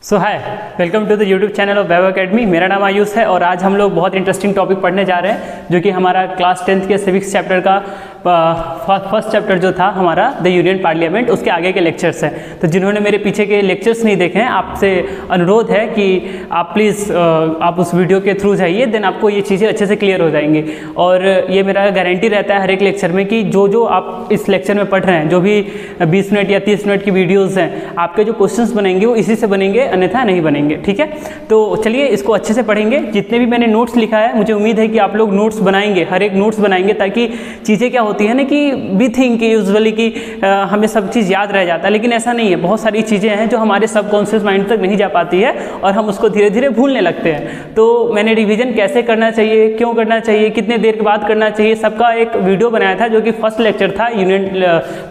So hi, welcome to the YouTube channel of Vaibhav academy. मेरा नाम आयुष है और आज हम लोग बहुत इंटरेस्टिंग टॉपिक पढ़ने जा रहे हैं जो कि हमारा क्लास 10th के सिविक्स चैप्टर का फर्स्ट चैप्टर जो था हमारा द यूनियन पार्लियामेंट, उसके आगे के लेक्चर्स हैं। तो जिन्होंने मेरे पीछे के लेक्चर्स नहीं देखे हैं, आपसे अनुरोध है कि आप प्लीज़ आप उस वीडियो के थ्रू जाइए, देन आपको ये चीज़ें अच्छे से क्लियर हो जाएंगी। और ये मेरा गारंटी रहता है हर एक लेक्चर में कि जो आप इस लेक्चर में पढ़ रहे हैं, जो भी 20 मिनट या 30 मिनट की वीडियोज़ हैं, आपके जो क्वेश्चंस बनेंगे वो इसी से बनेंगे, अन्यथा नहीं बनेंगे। ठीक है, तो चलिए इसको अच्छे से पढ़ेंगे। जितने भी मैंने नोट्स लिखा है, मुझे उम्मीद है कि आप लोग नोट्स बनाएंगे, हर एक नोट्स बनाएंगे, ताकि चीज़ें क्या होती है ना कि वी थिंक यूजुअली कि हमें सब चीज़ याद रह जाता है, लेकिन ऐसा नहीं है। बहुत सारी चीज़ें हैं जो हमारे सबकॉन्शियस माइंड तक नहीं जा पाती है और हम उसको धीरे धीरे भूलने लगते हैं। तो मैंने रिवीजन कैसे करना चाहिए, क्यों करना चाहिए, कितने देर के बाद करना चाहिए, सबका एक वीडियो बनाया था जो कि फर्स्ट लेक्चर था यूनियन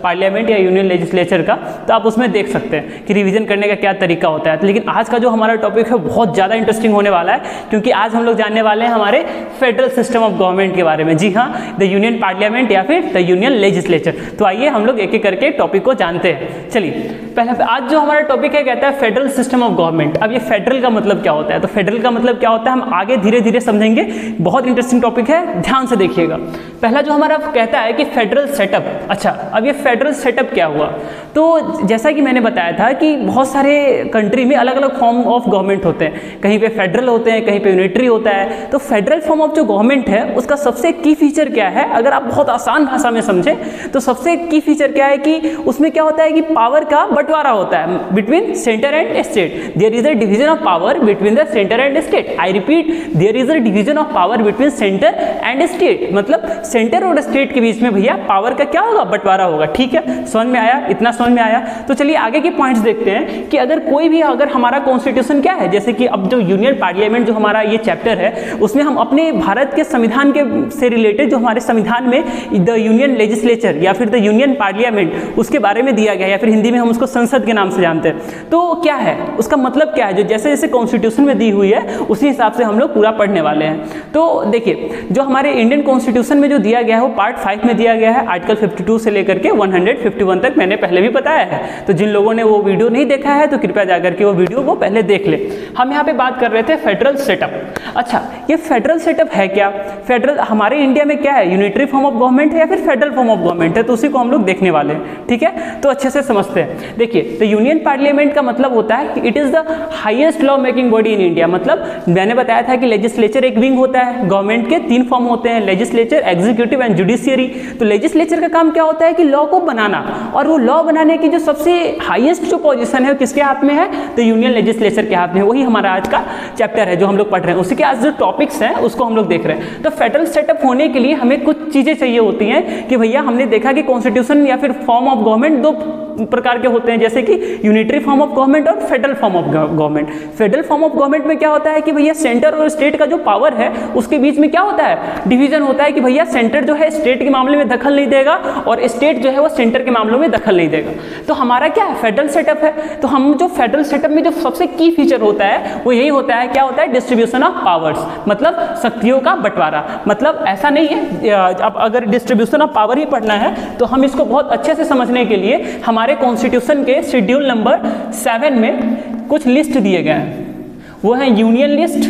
पार्लियामेंट या यूनियन लेजिस्लेचर का। तो आप उसमें देख सकते हैं कि रिवीजन करने का क्या तरीका होता है। लेकिन आज का जो हमारा टॉपिक है बहुत ज़्यादा इंटरेस्टिंग होने वाला है, क्योंकि आज हम लोग जानने वाले हैं हमारे फेडरल सिस्टम ऑफ गवर्नमेंट के बारे में। जी हाँ, द यूनियन पार्लियामेंट या फिर द यूनियन लेजिस्लेचर। तो आइए हम लोग एक एक करके टॉपिक को जानते हैं। चलिए, पहले आज जो हमारा टॉपिक है कहता है फेडरल सिस्टम ऑफ गवर्नमेंट। अब ये फेडरल का मतलब क्या होता है, तो फेडरल का मतलब क्या होता है हम आगे धीरे धीरे समझेंगे। बहुत इंटरेस्टिंग टॉपिक है, ध्यान से देखिएगा। पहला जो हमारा कहता है कि फेडरल सेटअप। अच्छा, अब ये फेडरल सेटअप क्या हुआ? तो जैसा कि मैंने बताया था कि बहुत सारे कंट्री में अलग अलग फॉर्म ऑफ गवर्नमेंट होते हैं। कहीं पे फेडरल होते हैं, कहीं पे यूनिटरी होता है। तो फेडरल फॉर्म ऑफ जो गवर्नमेंट है उसका सबसे की फीचर क्या है, अगर आप बहुत आसान भाषा में समझें तो सबसे की फीचर क्या है कि उसमें क्या होता है कि पावर का बंटवारा होता है between centre and state. There is a division of power between the centre and state. I repeat, there is a division of power between centre and state. मतलब सेंटर और स्टेट के बीच में भैया पावर का क्या होगा, बंटवारा होगा। ठीक है, समझ में आया? इतना समझ में आया? तो चलिए आगे के पॉइंट्स देखते हैं कि अगर हमारा कॉन्स्टिट्यूशन क्या है, जैसे कि अब जो यूनियन पार्लियामेंट जो हमारा ये चैप्टर है, उसमें हम अपने भारत के संविधान के से रिलेटेड जो हमारे संविधान में द यूनियन लेजिस्लेचर या फिर द यूनियन पार्लियामेंट उसके बारे में दिया गया है, या फिर हिंदी में हम उसको संसद के नाम से जानते हैं। तो क्या है उसका मतलब, क्या है, जो जैसे जैसे कॉन्स्टिट्यूशन में दी हुई है उसी हिसाब से हम लोग पूरा पढ़ने वाले हैं। तो देखिए, जो हमारे इंडियन कॉन्स्टिट्यूशन में जो दिया गया है वो पार्ट 5 में दिया गया है। आर्टिकल 52 से लेकर के 151 तक मैंने पहले भी बताया है। तो जिन लोगों ने वो वीडियो नहीं देखा है तो कृपया जाकर के वो वीडियो को पहले देख ले। हम यहाँ पे बात कर रहे थे फेडरल सेटअप। अच्छा, ये फेडरल सेटअप है क्या? फेडरल हमारे इंडिया में क्या है, यूनिटरी फॉर्म ऑफ गवर्नमेंट है या फिर फेडरल फॉर्म ऑफ गवर्नमेंट है? तो उसी को हम लोग देखने वाले हैं। ठीक है, तो अच्छे से समझते हैं। देखिए, तो यूनियन पार्लियामेंट का मतलब होता है कि it is the highest law making body in India. मतलब मैंने बताया था कि लेजिस्लेचर एक विंग होता है, गवर्नमेंट के 3 फॉर्म होते हैं, लेजिस्लेचर, एग्जीक्यूटिव एंड जुडिशियरी। तो लेजिस्लेचर का काम क्या होता है कि लॉ को बनाना, और वो लॉ बनाने की जो सबसे हाईएस्ट जो पोजीशन है किसके हाथ में है, तो यूनियन लेजिस्लेचर के हाथ में। वही हमारा आज का चैप्टर है जो हम लोग पढ़ रहे हैं, उसी के आज जो टॉपिक्स हैं उसको हम लोग देख रहे हैं। तो फेडरल सेटअप होने के लिए हमें कुछ चीजें चाहिए होती हैं कि भैया हमने देखा कि कॉन्स्टिट्यूशन या फिर फॉर्म ऑफ गवर्नमेंट 2 प्रकार के होते हैं, जैसे कि यूनिटरी फॉर्म ऑफ गवर्नमेंट और federal form of government. Federal form of government में क्या होता है कि भैया सेंटर और स्टेट का जो पावर है उसके बीच में क्या होता है, डिवीजन होता है कि भैया सेंटर जो है स्टेट के मामले में दखल नहीं देगा और स्टेट जो है वो सेंटर के मामलों में दखल नहीं देगा। तो हमारा क्या है, फेडरल सेटअप है। तो हम जो फेडरल सेटअप में जो सबसे की फीचर होता है वो यही होता है, क्या होता है, डिस्ट्रीब्यूशन ऑफ पावर्स, मतलब शक्तियों का बंटवारा। मतलब ऐसा नहीं है, अब अगर डिस्ट्रीब्यूशन ऑफ पावर ही पढ़ना है तो हम इसको बहुत अच्छे से समझने के लिए हमारे कॉन्स्टिट्यूशन के शेड्यूल नंबर 7 में कुछ लिस्ट दिए गए हैं। वो है यूनियन लिस्ट।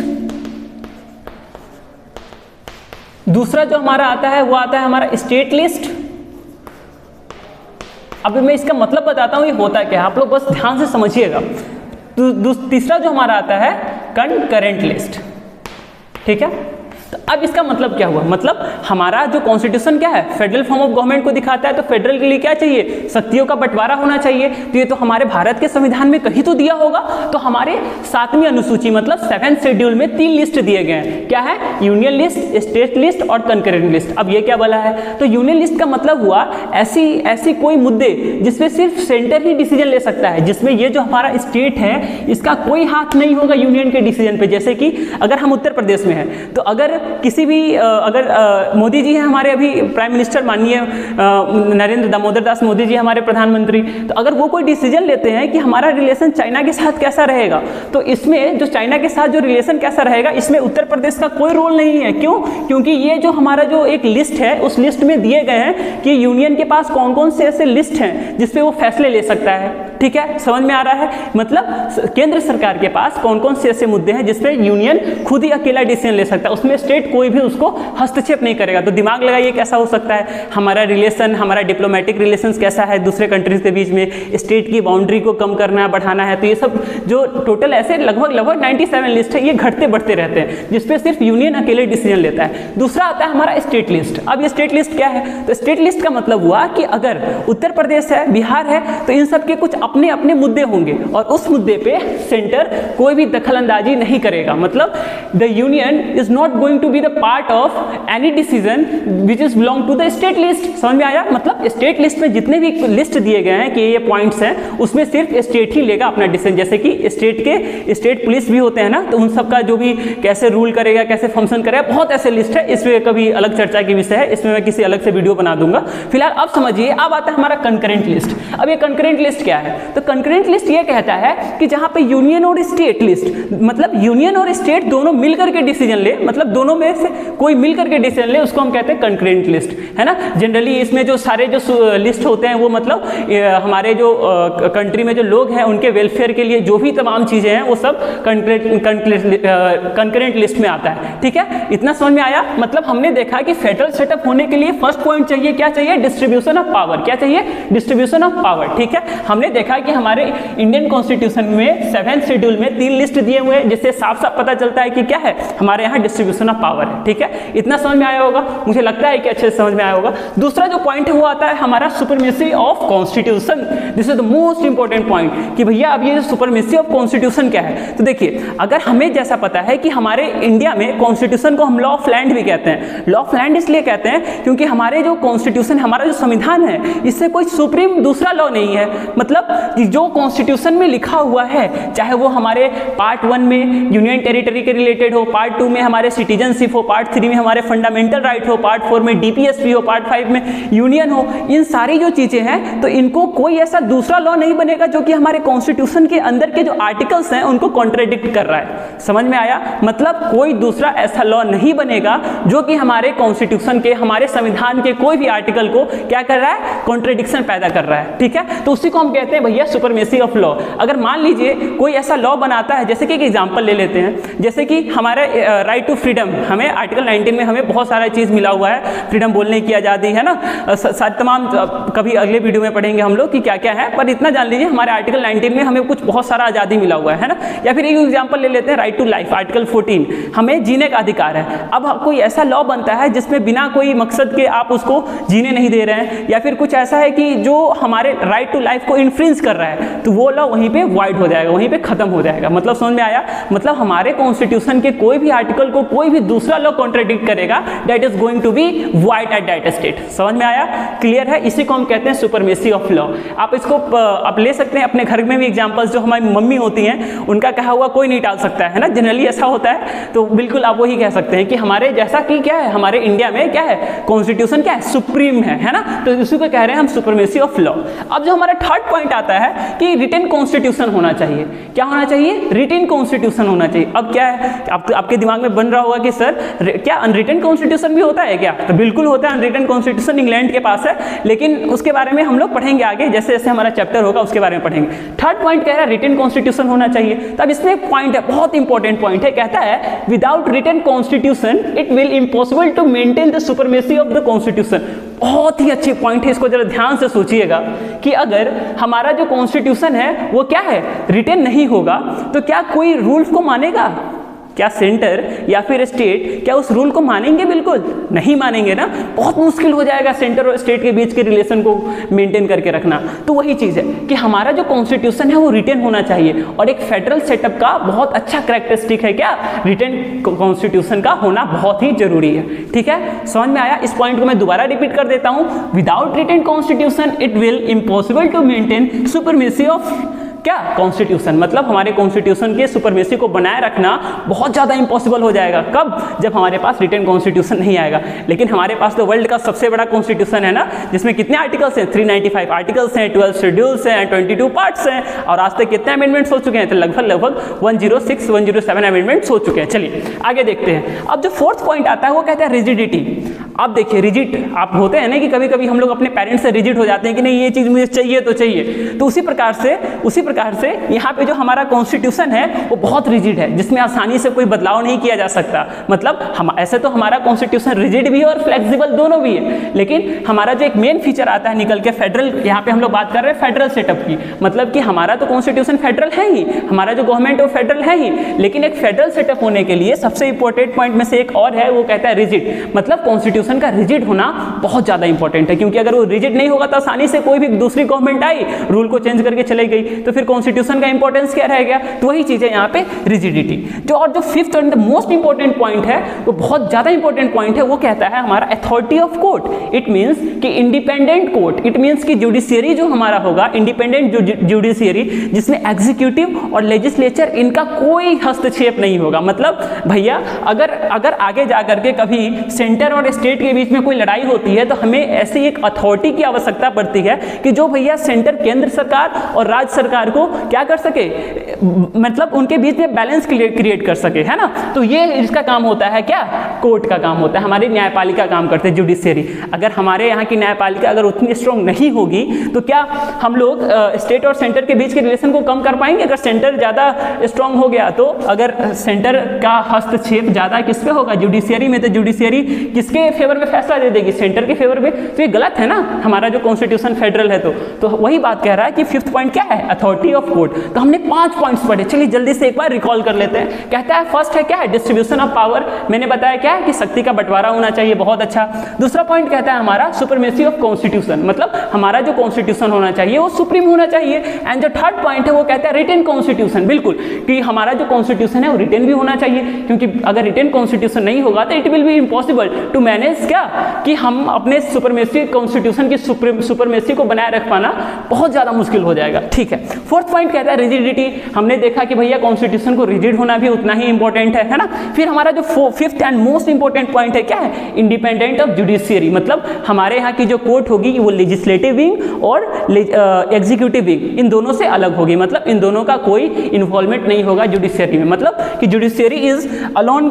दूसरा जो हमारा आता है वो आता है हमारा स्टेट लिस्ट। अभी मैं इसका मतलब बताता हूं ये होता क्या है, आप लोग बस ध्यान से समझिएगा। तीसरा जो हमारा आता है कंकरेंट लिस्ट। ठीक है, तो अब इसका मतलब क्या हुआ, मतलब हमारा जो कॉन्स्टिट्यूशन क्या है, फेडरल फॉर्म ऑफ गवर्नमेंट को दिखाता है। तो फेडरल के लिए क्या चाहिए, शक्तियों का बंटवारा होना चाहिए। तो ये तो हमारे भारत के संविधान में कहीं तो दिया होगा। तो हमारे 7वीं अनुसूची मतलब 7th शेड्यूल में 3 लिस्ट दिए गए हैं। क्या है, यूनियन लिस्ट, स्टेट लिस्ट और कंकरेंट लिस्ट। अब ये क्या बोला है, तो यूनियन लिस्ट का मतलब हुआ ऐसी कोई मुद्दे जिसमें सिर्फ सेंटर ही डिसीजन ले सकता है, जिसमें ये जो हमारा स्टेट है इसका कोई हाथ नहीं होगा यूनियन के डिसीजन पे। जैसे कि अगर हम उत्तर प्रदेश में हैं तो अगर किसी भी अगर मोदी जी हैं हमारे अभी प्राइम मिनिस्टर, माननीय नरेंद्र दामोदर दास मोदी जी हमारे प्रधानमंत्री, तो अगर वो कोई डिसीजन लेते हैं कि हमारा रिलेशन चाइना के साथ कैसा रहेगा, तो इसमें जो चाइना के साथ जो रिलेशन कैसा रहेगा, इसमें उत्तर प्रदेश का कोई रोल नहीं है। क्यों? क्योंकि ये जो हमारा जो एक लिस्ट है, उस लिस्ट में दिए गए हैं कि यूनियन के पास कौन कौन से ऐसे लिस्ट हैं जिसपे वो फैसले ले सकता है। ठीक है, समझ में आ रहा है? मतलब केंद्र सरकार के पास कौन कौन से ऐसे मुद्दे हैं जिसपे यूनियन खुद ही अकेला डिसीजन ले सकता है, उसमें स्टेट कोई भी उसको हस्तक्षेप नहीं करेगा। तो दिमाग लगाइए कैसा हो सकता है हमारा रिलेशन, हमारा डिप्लोमेटिक रिलेशंस कैसा है दूसरे कंट्रीज के बीच में, स्टेट की बाउंड्री को कम करना है, बढ़ाना है। तो ये सब जो टोटल ऐसे लगभग 97 लिस्ट है, ये घटते बढ़ते रहते हैं जिसपे सिर्फ यूनियन अकेले डिसीजन लेता है। दूसरा आता है हमारा स्टेट लिस्ट। अब ये स्टेट लिस्ट क्या है? तो स्टेट लिस्ट का मतलब हुआ कि अगर उत्तर प्रदेश है, बिहार है, तो इन सब के कुछ अपने अपने मुद्दे होंगे और उस मुद्दे पे सेंटर कोई भी दखलंदाजी नहीं करेगा। मतलब the union is not going to be the part of any decision which is belong to the state list. समझ में आया? मतलब स्टेट लिस्ट में जितने भी लिस्ट दिए गए हैं कि ये पॉइंट्स हैं, उसमें सिर्फ स्टेट ही लेगा अपना डिसीजन। जैसे कि स्टेट पुलिस भी होते हैं ना, तो उन सब का जो भी कैसे रूल करेगा, कैसे फंक्शन करेगा, बहुत ऐसे लिस्ट है। इसमें कभी अलग चर्चा की विषय है, इसमें मैं किसी अलग से वीडियो बना दूंगा। फिलहाल अब समझिए, अब आता है हमारा कंकरेंट लिस्ट। अब ये कंकरेंट लिस्ट क्या है? तो कंकरेंट लिस्ट ये कहता है कि जहां पे यूनियन और स्टेट लिस्ट, मतलब यूनियन और स्टेट दोनों मिलकर के डिसीजन ले, मतलब दोनों में से कोई मिलकर के डिसीजन ले, उसको हम कहते हैं कंकरेंट लिस्ट, है ना। जनरली इसमें जो सारे जो लिस्ट होते हैं वो मतलब हमारे जो कंट्री में जो लोग हैं उनके वेलफेयर के लिए जो भी तमाम चीजें हैं वो सब कंकरेंट लिस्ट में आता है। ठीक है, इतना समझ में आया? मतलब हमने देखा कि फेडरल सेटअप होने के लिए फर्स्ट पॉइंट चाहिए, क्या चाहिए? Distribution of power. क्या चाहिए? Distribution of power. ठीक है, हमने देखा कि हमारे इंडियन कॉन्स्टिट्यूशन में 7th शेड्यूल में 3 लिस्ट दिए हुए हैं, जिससे साफ साफ पता चलता है कि क्या है हमारे यहाँ डिस्ट्रीब्यूशन ऑफ पावर है। ठीक है, इतना समझ में आया होगा, मुझे लगता है कि अच्छे से समझ में आया होगा। दूसरा जो पॉइंट है वो आता है हमारा supremacy of constitution. This is the most important point कि भैया अब ये सुपरमेसी ऑफ कॉन्स्टिट्यूशन क्या है। तो देखिए, अगर हमें जैसा पता है कि हमारे इंडिया में कॉन्स्टिट्यूशन को हम लॉ ऑफ लैंड भी कहते हैं। लॉ ऑफ लैंड इसलिए कहते हैं क्योंकि हमारे जो कॉन्स्टिट्यूशन, हमारा जो संविधान है, इससे कोई सुप्रीम दूसरा लॉ नहीं है। मतलब जो कॉन्स्टिट्यूशन में लिखा हुआ है, चाहे वो हमारे पार्ट 1 में यूनियन टेरिटरी के रिलेटेड हो, पार्ट 2 में हमारे सिटीजनशिप हो, पार्ट 3 में हमारे फंडामेंटल राइट हो, पार्ट 4 में डीपीएसपी हो, पार्ट 5 में यूनियन हो, इन सारी जो चीजें हैं, तो इनको कोई ऐसा दूसरा लॉ नहीं बनेगा जो कि हमारे कॉन्स्टिट्यूशन के अंदर के जो आर्टिकल्स हैं उनको कॉन्ट्राडिक्ट कर रहा है। समझ में आया? मतलब कोई दूसरा ऐसा लॉ नहीं बनेगा जो कि हमारे कॉन्स्टिट्यूशन के, हमारे संविधान के कोई भी आर्टिकल को क्या कर रहा है? कॉन्ट्राडिक्शन पैदा कर रहा है। ठीक है, तो उसी को हम कहते हैं भैया सुपरमेसी ऑफ लॉ। अगर मान लीजिए कोई ऐसा लॉ बनाता है, जैसे कि एक एग्जांपल ले लेते हैं, जैसे कि हमारे राइट टू फ्रीडम, हमें आर्टिकल 19 में हमें बहुत सारा चीज मिला हुआ है, फ्रीडम बोलने की आजादी, है ना, तमाम, कभी अगले वीडियो में पढ़ेंगे हम लोग कि क्या क्या है, पर इतना जान लीजिए हमारे आर्टिकल 19 में हमें कुछ बहुत सारा आजादी मिला हुआ है ना। या फिर एक एग्जांपल ले लेते हैं राइट टू लाइफ, आर्टिकल 14, हमें जीने का अधिकार है। अब कोई ऐसा लॉ बनता है जिसमें बिना कोई मकसद के आप उसको जीने नहीं दे रहे हैं, या फिर कुछ ऐसा है कि जो हमारे राइट टू लाइफ को इन्फ्रिंज कर रहा है, तो वो लॉ वहीं पे वाइड हो जाएगा, वहीं पे खत्म हो जाएगा। मतलब समझ में आया? मतलब हमारे कॉन्स्टिट्यूशन के कोई भी आर्टिकल को कोई भी दूसरा लॉ कॉन्ट्राडिक्ट करेगा, that is going to be void at that state. समझ में आया? क्लियर है? इसी को हम कहते हैं सुपरमेसी ऑफ लॉ। आप इसको आप ले सकते हैं अपने घर में भी एग्जांपल्स, जो हमारी मम्मी होती हैं उनका कहा हुआ कोई नहीं टाल सकता है ना, जनरली ऐसा होता है। तो बिल्कुल आप वही कह सकते हैं कि हमारे जैसा कि क्या है, हमारे इंडिया में क्या है, कॉन्स्टिट्यूशन क्या है, सुप्रीम है ना। तो इसी को कह रहे हैं हम सुपरमेसी ऑफ लॉ। अब जो हमारा थर्ड पॉइंट आता है कि रिटन कॉन्स्टिट्यूशन होना चाहिए। क्या होना चाहिए? रिटन कॉन्स्टिट्यूशन होना चाहिए। अब क्या है, आपके दिमाग में बन रहा होगा कि सर क्या अनरिटन कॉन्स्टिट्यूशन भी होता है क्या? तो बिल्कुल होता है, अनरिटन कॉन्स्टिट्यूशन इंग्लैंड के पास है, लेकिन उसके बारे में हम लोग पढ़ेंगे आगे, जैसे जैसे हमारा चैप्टर होगा उसके बारे में पढ़ेंगे। थर्ड पॉइंट कह रहा है रिटन कॉन्स्टिट्यूशन होना चाहिए। तब इसमें एक पॉइंट है, बहुत इंपॉर्टेंट पॉइंट है, कहता है without written constitution it will impossible to maintain the supremacy of the constitution. बहुत ही अच्छे पॉइंट है, इसको जरा ध्यान से सोचिएगा कि अगर हमारा जो कॉन्स्टिट्यूशन है वो क्या है, रिटन नहीं होगा, तो क्या कोई रूल्स को मानेगा? क्या सेंटर या फिर स्टेट क्या उस रूल को मानेंगे? बिल्कुल नहीं मानेंगे ना। बहुत मुश्किल हो जाएगा सेंटर और स्टेट के बीच के रिलेशन को मेंटेन करके रखना। तो वही चीज़ है कि हमारा जो कॉन्स्टिट्यूशन है वो रिटन होना चाहिए, और एक फेडरल सेटअप का बहुत अच्छा कैरेक्टरिस्टिक है क्या, रिटन कॉन्स्टिट्यूशन का होना बहुत ही जरूरी है। ठीक है, समझ में आया? इस पॉइंट को मैं दोबारा रिपीट कर देता हूँ, without written constitution it will impossible to maintain supremacy of क्या कॉन्स्टिट्यूशन, मतलब हमारे कॉन्स्टिट्यूशन के सुपरमेसी को बनाए रखना बहुत ज़्यादा इंपॉसिबल हो जाएगा। कब? जब हमारे पास रिटन कॉन्स्टिट्यूशन नहीं आएगा। लेकिन हमारे पास तो वर्ल्ड का सबसे बड़ा कॉन्स्टिट्यूशन है ना, जिसमें कितने आर्टिकल्स हैं? 395 आर्टिकल्स हैं, 12 शेड्यूल्स हैं, 22 पार्ट्स हैं, और आज तक कितने अमेंडमेंट्स हो चुके हैं? तो लगभग 106 107 अमेंडमेंट्स हो चुके हैं। चलिए आगे देखते हैं। अब जो फोर्थ पॉइंट आता है वो कहता है रिजिडिटी। अब देखिए रिजिड आप होते हैं ना कि कभी कभी हम लोग अपने पेरेंट्स से रिजिड हो जाते हैं कि नहीं ये चीज़ मुझे चाहिए तो चाहिए, तो उसी प्रकार से यहाँ पे जो हमारा कॉन्स्टिट्यूशन है वो बहुत रिजिड है, जिसमें आसानी से कोई बदलाव नहीं किया जा सकता। मतलब हम ऐसे तो हमारा कॉन्स्टिट्यूशन रिजिड भी है और फ्लेक्सिबल दोनों भी है, लेकिन हमारा जो एक मेन फीचर आता है निकल के फेडरल, यहाँ पे हम लोग बात कर रहे हैं फेडरल सेटअप की, मतलब कि हमारा तो कॉन्स्टिट्यूशन फेडरल है ही, हमारा जो गवर्नमेंट है वो फेडरल है ही, लेकिन एक फेडरल सेटअप होने के लिए सबसे इंपॉर्टेंट पॉइंट में से एक और है, वो कहता है रिजिड। मतलब कॉन्स्टिट्यूशन का रिजिड होना बहुत ज्यादा इंपॉर्टेंट है, क्योंकि अगर वो रिजिड नहीं होगा तो आसानी से कोई भी दूसरी गवर्नमेंट आई रूल को चेंज करके चले गई, तो फिर कॉन्स्टिट्यूशन का इंपॉर्टेंस क्या रह गया? तो वही चीज है यहाँ पे रिजिडिटी। जो fifth and most important point है, वो बहुत ज्यादा इंपॉर्टेंट पॉइंट है, वो कहता है हमारा authority of court. It means कि इंडिपेंडेंट कोर्ट, इट मींस कि जुडिशियरी जो हमारा होगा, इंडिपेंडेंट जुडिशियरी, जिसमें एग्जीक्यूटिव और लेजिस्लेचर इनका कोई हस्तक्षेप नहीं होगा। मतलब भैया अगर आगे जाकर के कभी सेंटर और स्टेट के बीच में कोई लड़ाई होती है तो हमें ऐसी एक अथॉरिटी की आवश्यकता पड़ती है कि जो भैया सेंटर केंद्र सरकार और राज्य सरकार को क्या कर सके, मतलब उनके बीच में बैलेंस क्रिएट कर सके, है ना। तो ये इसका काम होता है, क्या? कोर्ट का काम होता है। हमारी न्यायपालिका काम करते हैं, जुडिशियरी। अगर हमारे यहाँ की न्यायपालिका अगर उतनी स्ट्रॉन्ग नहीं होगी तो क्या हम लोग स्टेट और सेंटर के बीच के रिलेशन को कम कर पाएंगे? अगर सेंटर ज्यादा स्ट्रॉन्ग हो गया तो अगर सेंटर का हस्तक्षेप ज्यादा किस पे होगा? जुडिशियरी में। तो जुडिशियरी किसके फेवर में फैसला दे देगी? सेंटर के फेवर में। तो ये गलत है ना, हमारा जो कॉन्स्टिट्यूशन फेडरल है। तो वही बात कह रहा है कि फिफ्थ पॉइंट क्या है? Authority of court. तो हमने 5 पॉइंट्स पढ़े, चलिए जल्दी से एक बार रिकॉल कर लेते हैं। कहता है फर्स्ट है क्या है? Distribution of power. मैंने बताया क्या है कि शक्ति का बंटवारा होना चाहिए, बहुत अच्छा। दूसरा पॉइंट कहता है हमारा सुपरमेसी ऑफ कॉन्स्टिट्यूशन, मतलब हमारा जो कॉन्स्टिट्यूशन होना चाहिए वो सुप्रीम होना चाहिए। एंड जो थर्ड पॉइंट है वो कहता है रिटन कॉन्स्टिट्यूशन, बिल्कुल, कि हमारा जो कॉन्स्टिट्यूशन है वो रिटन भी होना चाहिए, क्योंकि अगर रिटन कॉन्स्टिट्यूशन नहीं होगा तो it will be impossible to manage, क्या कि हम अपने सुपरमेसी कॉन्स्टिट्यूशन की सुपरमेसी को बनाए रख पाना बहुत ज्यादा मुश्किल हो जाएगा। ठीक है। फोर्थ पॉइंट कहता है रिजिडिटी। हमने देखा कि भैया कॉन्स्टिट्यूशन को रिजिड होना भी उतना ही इंपॉर्टेंट है ना। फिर हमारा जो fifth and most important point है क्या है? Independent of judiciary. मतलब हमारे यहाँ की जो कोर्ट होगी वो लेजिस्लेटिव विंग और एग्जीक्यूटिव विंग, इन दोनों से अलग होगी। मतलब इन दोनों का कोई इन्वॉल्वमेंट नहीं होगा जुडिशियरी में। मतलब कि judiciary is alone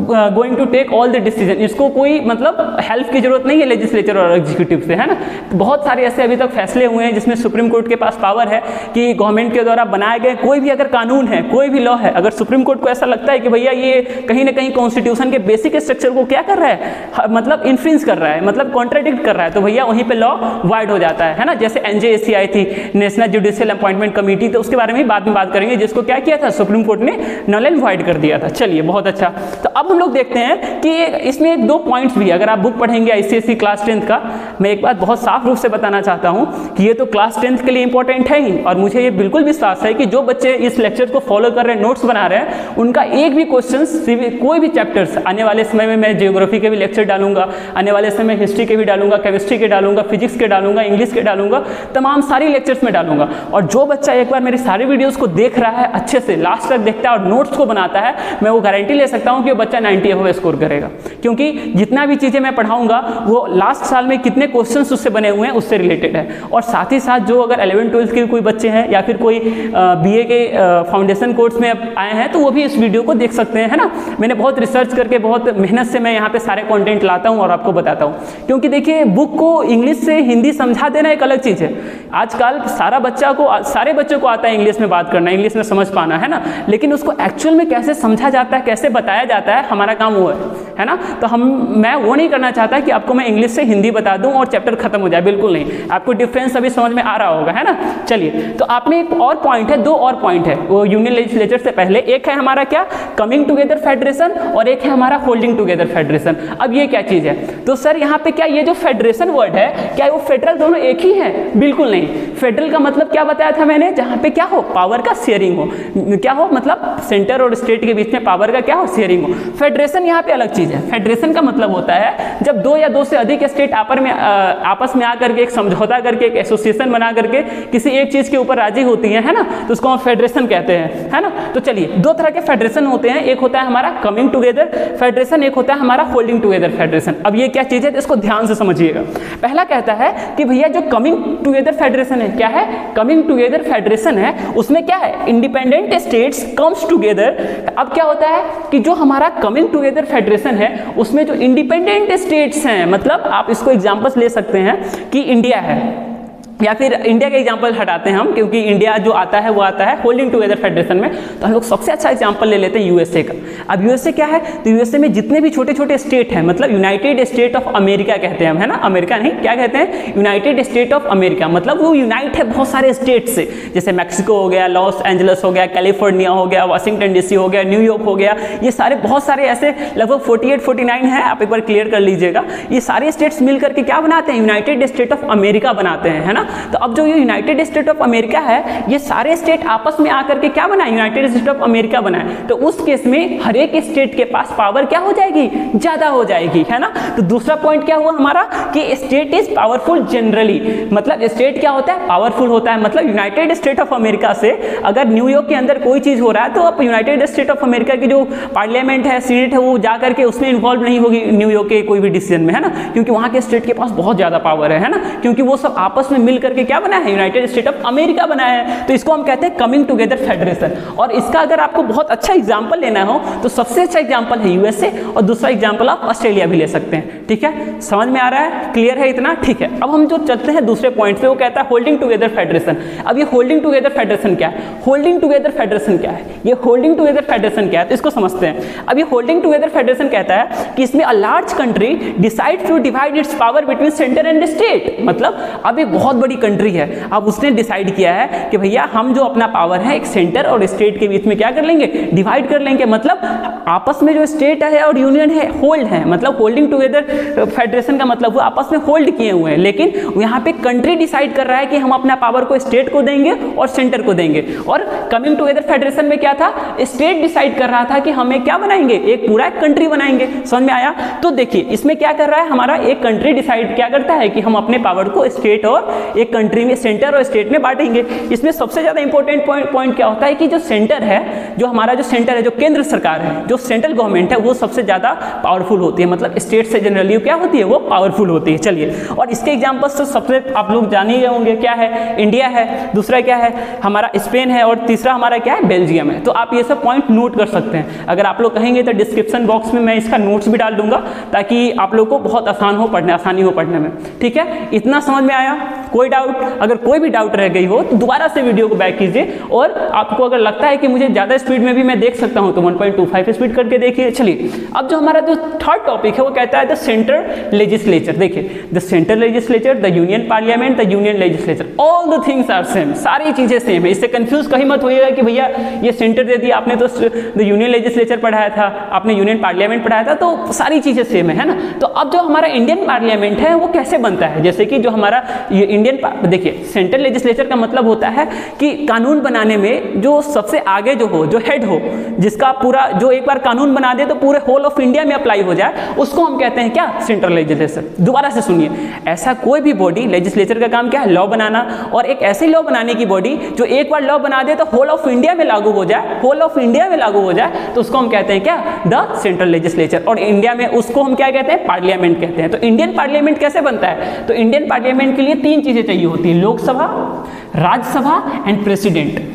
going to take all the decision. इसको कोई मतलब हेल्प की जरूरत नहीं है लेजिस्लेचर और एग्जीक्यूटिव से, है ना। बहुत सारे ऐसे अभी तक फैसले हुए हैं जिसमें सुप्रीम कोर्ट के पास पावर है कि गवर्नमेंट के द्वारा बनाए गए कोई भी अगर कानून है, कोई भी लॉ है, अगर सुप्रीम कोर्ट को ऐसा लगता है कि भैया ये कहीं ना कहीं कॉन्स्टिट्यूशन के बेसिक स्ट्रक्चर को क्या कर रहा है, मतलब इन्फ्रिंज कर रहा है, मतलब कॉन्ट्राडिक्ट कर रहा है, तो भैया वहीं पे लॉ वाइड हो जाता है ना। जैसे एनजेएसी आई थी, नेशनल जुडिशियल अपॉइंटमेंट कमेटी, तो उसके बारे में बाद में बात करेंगे, जिसको क्या किया था सुप्रीम कोर्ट ने नल एंड वाइड कर दिया था। चलिए बहुत अच्छा। तो अब हम लोग देखते हैं कि इसमें 2 पॉइंट्स भी, अगर आप बुक पढ़ेंगे आईसीएसई क्लास 10th का, मैं एक बात बहुत साफ रूप से बताना चाहता हूं कि ये तो क्लास 10th के लिए इंपॉर्टेंट है ही, और मुझे ये बिल्कुल विश्वास है कि जो बच्चे इस लेक्चर को फॉलो कर रहे हैं, नोट्स बना रहे हैं, उनका एक भी क्वेश्चन, कोई भी चैप्टर्स, आने वाले समय में मैं जियोग्राफी के भी लेक्चर डालूंगा, आने वाले समय हिस्ट्री के भी डालूंगा, केमिस्ट्री के डालूंगा, फिजिक्स के डालूंगा, इंग्लिश के डालूंगा, तमाम सारी लेक्चर्स में डालूंगा। और जो बच्चा एक बार मेरी सारी वीडियोस को देख रहा है, अच्छे से लास्ट तक देखता है और नोट्स को बनाता है, मैं वो गारंटी ले सकता हूं कि वो बच्चा 90 अबव स्कोर करेगा। क्योंकि जितना भी चीजें मैं पढ़ाऊंगा वो लास्ट साल में कितने क्वेश्चंस उससे बने हुए हैं उससे रिलेटेड है। और साथ ही साथ जो अगर 11th-12th के कोई बच्चे हैं या फिर कोई बीए के फाउंडेशन कोर्स में आए हैं तो वो भी इस वीडियो को देख सकते हैं, है ना। मैंने बहुत रिसर्च करके, बहुत मेहनत से मैं यहाँ पे सारे कंटेंट लाता हूँ और आपको बताता हूँ। क्योंकि देखिए बुक को इंग्लिश से हिंदी समझा देना एक अलग चीज़ है। आजकल सारे बच्चों को आता है इंग्लिश में बात करना, इंग्लिश में समझ पाना, है ना। लेकिन उसको एक्चुअल में कैसे समझा जाता है, कैसे बताया जाता है, हमारा काम वो है ना। तो मैं वो नहीं करना चाहता कि आपको मैं इंग्लिश से हिंदी बता दूं और चैप्टर खत्म हो जाए, बिल्कुल नहीं। आपको डिफरेंस अभी समझ में आ रहा होगा, है ना। चलिए, तो आप में एक और पॉइंट है, 2 और पॉइंट है वो यूनियन लेजिस्लेचर से पहले। एक है हमारा क्या, कमिंग टुगेदर फेडरेशन, और एक है हमारा होल्डिंग टुगेदर फेडरेशन। अब ये क्या चीज है? तो सर यहाँ पे क्या ये जो फेडरेशन वर्ड है, क्या वो फेडरल दोनों एक ही है? बिल्कुल नहीं। फेडरल का मतलब क्या बताया था मैंने, जहाँ पे क्या हो, पावर का शेयरिंग हो, क्या हो, मतलब सेंटर और स्टेट के बीच में पावर का क्या हो, शेयरिंग हो। फेडरेशन यहाँ पे अलग चीज चीज़ है। फेडरेशन का मतलब होता है जब दो या दो से अधिक स्टेट आपस में आकर के एक समझौता करके, एक एसोसिएशन बना करके किसी एक चीज़ के ऊपर राजी होती है ना, तो उसको हम फेडरेशन कहते हैं, है ना। तो चलिए, दो तरह के फेडरेशन होते हैं, एक होता है हमारा कमिंग टुगेदर फेडरेशन, एक होता है हमारा होल्डिंग टुगेदर फेडरेशन। अब ये क्या चीज़ है, इसको ध्यान से समझिएगा। पहला कहता है कि भैया जो कमिंग टुगेदर फेडरेशन है, क्या है, कमिंग टुगेदर फेडरेशन है, उसमें क्या है, इंडिपेंडेंट स्टेट्स कम्स टुगेदर। अब क्या होता है कि जो हमारा कमिंग टुगेदर फेडरेशन है उसमें जो इंडिपेंडेंट स्टेट्स हैं, मतलब आप इसको एग्जांपल्स ले सकते हैं कि इंडिया है, या फिर इंडिया का एग्जांपल हटाते हैं हम, क्योंकि इंडिया जो आता है वो आता है होल्डिंग टुगेदर फेडरेशन में, तो हम लोग सबसे अच्छा एग्जांपल ले लेते हैं यूएसए का। अब यूएसए क्या है, तो यूएसए में जितने भी छोटे छोटे स्टेट हैं, मतलब यूनाइटेड स्टेट ऑफ अमेरिका कहते हैं हम, है ना, अमेरिका नहीं, क्या कहते हैं, यूनाइटेड स्टेट ऑफ अमेरिका, मतलब वो यूनाइट है बहुत सारे स्टेट से, जैसे मैक्सिको हो गया, लॉस एंजलस हो गया, कैलिफोर्निया हो गया, वाशिंगटन डीसी हो गया, न्यूयॉर्क हो गया, ये सारे बहुत सारे ऐसे लगभग 48-49 है, आप एक बार क्लियर कर लीजिएगा। ये सारे स्टेट्स मिल करके क्या बनाते हैं, यूनाइटेड स्टेट ऑफ अमेरिका बनाते हैं, है ना। तो अब जो ये यूनाइटेड स्टेट ऑफ अमेरिका है, ये सारे स्टेट आपस में आकर के क्या बनाए, यूनाइटेड स्टेट ऑफ अमेरिका बनाए, तो उस केस में हर एक स्टेट के पास पावर क्या हो जाएगी, ज्यादा हो जाएगी, है ना। तो दूसरा पॉइंट क्या हुआ हमारा कि स्टेट इज पावरफुल जनरली, मतलब स्टेट क्या होता है, पावरफुल होता है। मतलब यूनाइटेड स्टेट ऑफ अमेरिका से अगर न्यूयॉर्क के अंदर कोई चीज हो रहा है, तो अब यूनाइटेड स्टेट ऑफ अमेरिका की जो पार्लियामेंट है, सीनेट है, वो जाकर के उसमें इन्वॉल्व नहीं होगी न्यूयॉर्क के कोई भी डिसीजन में, है ना, क्योंकि वहां के स्टेट के पास बहुत ज्यादा पावर है ना, क्योंकि वो सब आपस में मिल करके क्या बनाया है, यूनाइटेड स्टेट ऑफ अमेरिका बनाया है। तो इसको हम कहते हैं कमिंग टुगेदर फेडरेशन। और इसका अगर आपको बहुत अच्छा एग्जांपल लेना हो तो सबसे अच्छा एग्जांपल है यूएसए, और दूसरा एग्जांपल आप ऑस्ट्रेलिया भी ले सकते हैं। ठीक है, समझ में आ रहा है, क्लियर है इतना, ठीक है। अब हम जो चलते हैं दूसरे पॉइंट पे, वो कहता है होल्डिंग टुगेदर फेडरेशन। अब ये होल्डिंग टुगेदर फेडरेशन क्या है, होल्डिंग टुगेदर फेडरेशन क्या है, ये होल्डिंग टुगेदर फेडरेशन क्या है, तो इसको समझते हैं। अब ये होल्डिंग टुगेदर फेडरेशन कहता है कि इसमें a large country decide to divide its power between centre and state. मतलब अब एक बहुत बड़ी कंट्री है, अब उसने डिसाइड किया है कि भैया हम जो अपना पावर है एक सेंटर और स्टेट के बीच में क्या कर लेंगे, डिवाइड कर लेंगे। मतलब आपस में जो स्टेट है और यूनियन है होल्ड है, मतलब होल्डिंग टुगेदर फेडरेशन का मतलब वो आपस में होल्ड किए हुए हैं, लेकिन यहाँ पे कंट्री डिसाइड कर रहा है कि हम अपना पावर को स्टेट को देंगे और सेंटर को देंगे। और कमिंग टुगेदर फेडरेशन में क्या था, स्टेट डिसाइड कर रहा था कि हमें क्या बनाएंगे, एक पूरा एक कंट्री बनाएंगे। समझ में आया। तो देखिए इसमें क्या कर रहा है हमारा, एक कंट्री डिसाइड क्या करता है कि हम अपने पावर को स्टेट और एक कंट्री में, सेंटर और स्टेट में बांटेंगे। इसमें सबसे ज्यादा इंपॉर्टेंट पॉइंट क्या होता है कि जो सेंटर है, जो हमारा जो सेंटर है, जो केंद्र सरकार है, जो सेंट्रल गवर्नमेंट है, वो सबसे ज्यादा पावरफुल होती है। मतलब स्टेट से जनरली क्या होती है, वो पावरफुल होती है। चलिए, और इसके एग्जांपल्स तो सबसे आप लोग जान ही होंगे, क्या है, इंडिया है, दूसरा क्या है हमारा स्पेन है, और तीसरा हमारा क्या है, बेल्जियम है। तो आप ये सब पॉइंट नोट कर सकते हैं। अगर आप लोग कहेंगे तो डिस्क्रिप्शन बॉक्स में मैं इसका नोट्स भी डाल दूंगा, ताकि आप लोग को बहुत आसानी हो पढ़ने में। ठीक है, इतना समझ में आया। कोई डाउट, अगर कोई भी डाउट रह गई हो तो दोबारा से वीडियो को बैक कीजिए, और आपको अगर लगता है कि मुझे ज्यादा स्पीड में भी मैं देख सकता हूं तो 1.25 स्पीड करके देखिए। चलिए, अब जो हमारा जो थर्ड टॉपिक है वो कहता है द सेंट्रल लेजिस्लेचर। देखिए, the central legislature, the union parliament, the union legislature, all the things are same, सारी चीजें सेम है। इससे कंफ्यूज कहीं मत होइएगा कि भैया ये सेंटर दे दिया आपने तो द यूनियन लेजिस्लेचर पढ़ाया था, आपने यूनियन पार्लियामेंट पढ़ाया था, तो सारी चीजें सेम है ना। तो अब जो हमारा इंडियन पार्लियामेंट है वो कैसे बनता है, जैसे कि जो हमारा इंडियन, देखिए सेंट्रल लेजिस्लेचर का मतलब होता है कि कानून बनाने में जो सबसे आगे जो हो, जो हेड हो, जिसका पूरा, जो एक बार कानून बना दे तो पूरे होल ऑफ इंडिया में अप्लाई हो जाए, उसको हम कहते हैं क्या, सेंट्रल लेजिस्लेचर। दोबारा से सुनिए, ऐसा कोई भी बॉडी, लेजिस्लेचर का काम क्या है, लॉ बनाना, और एक ऐसे लॉ बनाने की बॉडी जो एक बार लॉ बना दे तो होल ऑफ इंडिया में लागू हो जाए, होल ऑफ इंडिया में लागू हो जाए, तो उसको हम कहते हैं क्या, द सेंट्रल लेजिस्लेचर। और इंडिया में उसको हम क्या कहते हैं, पार्लियामेंट कहते हैं। तो इंडियन पार्लियामेंट कैसे बनता है, तो इंडियन पार्लियामेंट के लिए 3 चीजें चाहिए होती है, Lok Sabha, Rajya Sabha and president.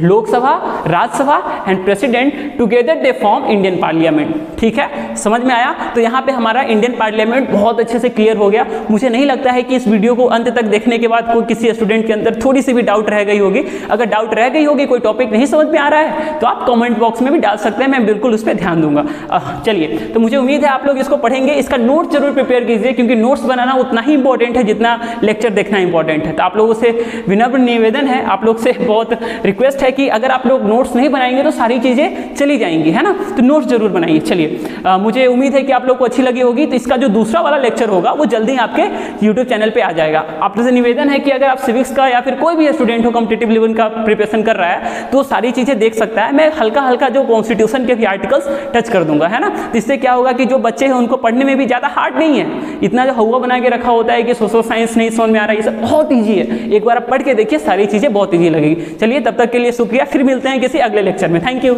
Lok Sabha, Rajya Sabha and president together they form Indian parliament. ठीक है, समझ में आया। तो यहाँ पे हमारा इंडियन पार्लियामेंट बहुत अच्छे से क्लियर हो गया। मुझे नहीं लगता है कि इस वीडियो को अंत तक देखने के बाद कोई किसी स्टूडेंट के अंदर थोड़ी सी भी डाउट रह गई होगी। अगर डाउट रह गई होगी, कोई टॉपिक नहीं समझ में आ रहा है, तो आप कमेंट बॉक्स में भी डाल सकते हैं, मैं बिल्कुल उस पर ध्यान दूंगा। चलिए, तो मुझे उम्मीद है आप लोग इसको पढ़ेंगे। इसका नोट जरूर प्रिपेयर कीजिए, क्योंकि नोट्स बनाना उतना ही इंपॉर्टेंट है जितना लेक्चर देखना इंपॉर्टेंट है। तो आप लोगों से विनम्र निवेदन है, आप लोग से बहुत रिक्वेस्ट है है कि अगर आप लोग नोट्स नहीं बनाएंगे तो सारी चीज़ें चली जाएंगी, है ना, तो नोट्स जरूर बनाइए। चलिए मुझे उम्मीद है कि आप लोग को अच्छी लगी होगी। तो इसका जो दूसरा वाला लेक्चर होगा वो जल्दी आपके यूट्यूब चैनल पे आ जाएगा। आपसे निवेदन है कि अगर आप सिविक्स का या फिर कोई भी स्टूडेंट हो कॉम्पिटिटिव लेवल का प्रिपरेशन कर रहा है तो सारी चीज़ें देख सकता है। मैं हल्का हल्का जो कॉन्स्टिट्यूशन के भी आर्टिकल्स टच कर दूंगा, है ना। तो इससे क्या होगा कि जो बच्चे हैं उनको पढ़ने में भी ज़्यादा हार्ड नहीं है, इतना जो हवा बना के रखा होता है कि सोशल साइंस नहीं समझ में आ रहा है, ये सब बहुत ईजी है। एक बार आप पढ़ के देखिए, सारी चीज़ें बहुत ईजी लगेगी। चलिए तब तक के लिए शुक्रिया, फिर मिलते हैं किसी अगले लेक्चर में। Thank you.